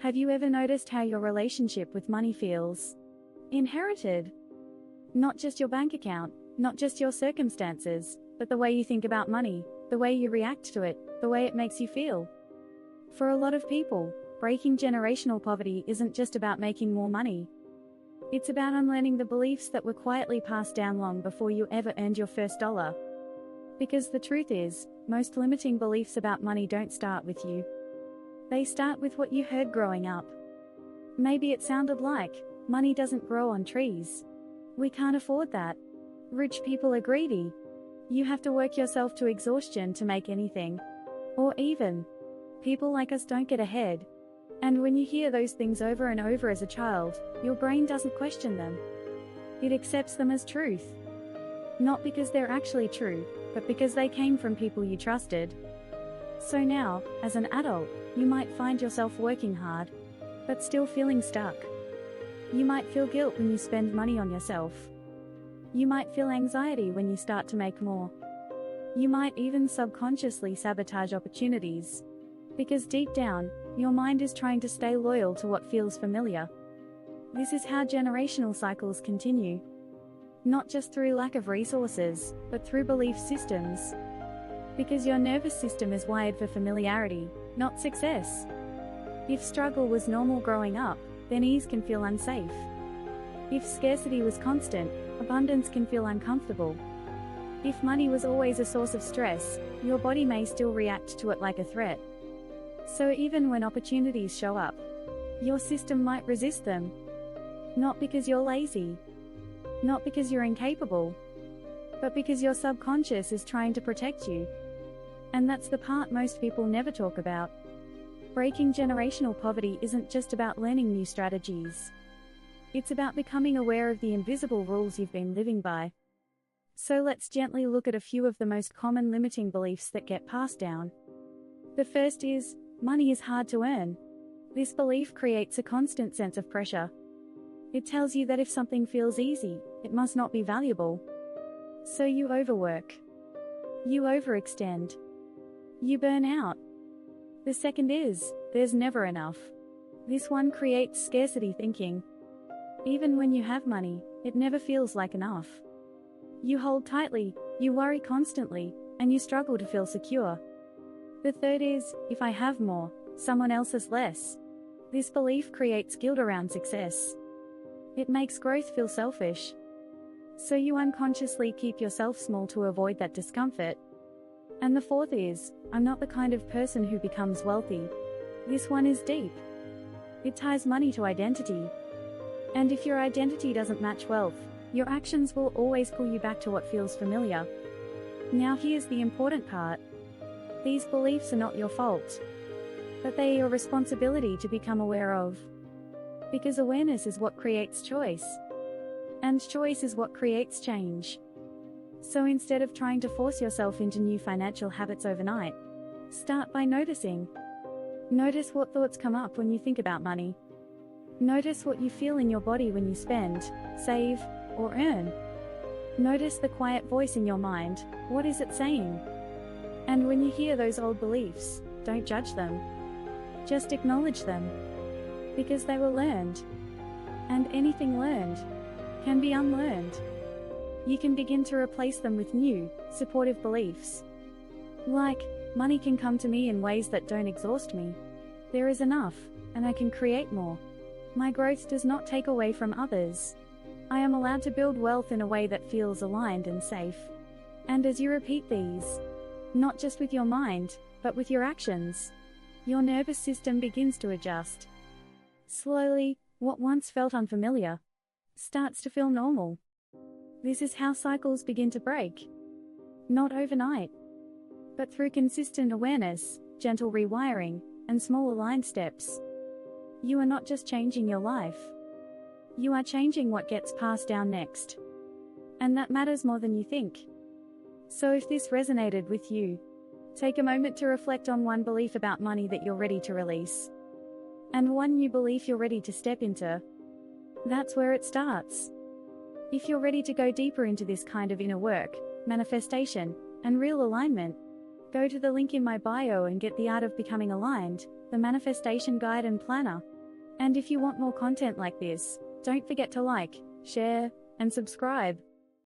Have you ever noticed how your relationship with money feels inherited? Not just your bank account, not just your circumstances, but the way you think about money, the way you react to it, the way it makes you feel. For a lot of people, breaking generational poverty isn't just about making more money. It's about unlearning the beliefs that were quietly passed down long before you ever earned your first dollar. Because the truth is, most limiting beliefs about money don't start with you. They start with what you heard growing up. Maybe it sounded like, money doesn't grow on trees. We can't afford that. Rich people are greedy. You have to work yourself to exhaustion to make anything. Or even, people like us don't get ahead. And when you hear those things over and over as a child, your brain doesn't question them. It accepts them as truth. Not because they're actually true, but because they came from people you trusted. So now, as an adult, you might find yourself working hard, but still feeling stuck. You might feel guilt when you spend money on yourself. You might feel anxiety when you start to make more. You might even subconsciously sabotage opportunities. Because deep down, your mind is trying to stay loyal to what feels familiar. This is how generational cycles continue. Not just through lack of resources, but through belief systems. Because your nervous system is wired for familiarity, not success. If struggle was normal growing up, then ease can feel unsafe. If scarcity was constant, abundance can feel uncomfortable. If money was always a source of stress, your body may still react to it like a threat. So even when opportunities show up, your system might resist them. Not because you're lazy. Not because you're incapable. But because your subconscious is trying to protect you. And that's the part most people never talk about. Breaking generational poverty isn't just about learning new strategies. It's about becoming aware of the invisible rules you've been living by. So let's gently look at a few of the most common limiting beliefs that get passed down. The first is, money is hard to earn. This belief creates a constant sense of pressure. It tells you that if something feels easy, it must not be valuable. So you overwork. You overextend. You burn out. The second is, there's never enough. This one creates scarcity thinking. Even when you have money, it never feels like enough. You hold tightly, you worry constantly, and you struggle to feel secure. The third is, if I have more, someone else has less. This belief creates guilt around success. It makes growth feel selfish. So you unconsciously keep yourself small to avoid that discomfort. And the fourth is, I'm not the kind of person who becomes wealthy. This one is deep. It ties money to identity. And if your identity doesn't match wealth, your actions will always pull you back to what feels familiar. Now here's the important part. These beliefs are not your fault. But they are your responsibility to become aware of. Because awareness is what creates choice. And choice is what creates change. So instead of trying to force yourself into new financial habits overnight, start by noticing. Notice what thoughts come up when you think about money. Notice what you feel in your body when you spend, save, or earn. Notice the quiet voice in your mind. What is it saying? And when you hear those old beliefs, don't judge them. Just acknowledge them. Because they were learned. And anything learned can be unlearned. You can begin to replace them with new, supportive beliefs. Like, money can come to me in ways that don't exhaust me. There is enough, and I can create more. My growth does not take away from others. I am allowed to build wealth in a way that feels aligned and safe. And as you repeat these, not just with your mind, but with your actions, your nervous system begins to adjust. Slowly, what once felt unfamiliar starts to feel normal. This is how cycles begin to break. Not overnight, but through consistent awareness, gentle rewiring, and small aligned steps. You are not just changing your life. You are changing what gets passed down next. And that matters more than you think. So if this resonated with you, take a moment to reflect on one belief about money that you're ready to release. And one new belief you're ready to step into. That's where it starts. If you're ready to go deeper into this kind of inner work, manifestation, and real alignment, go to the link in my bio and get The Art of Becoming Aligned, the manifestation guide and planner. And if you want more content like this, don't forget to like, share, and subscribe.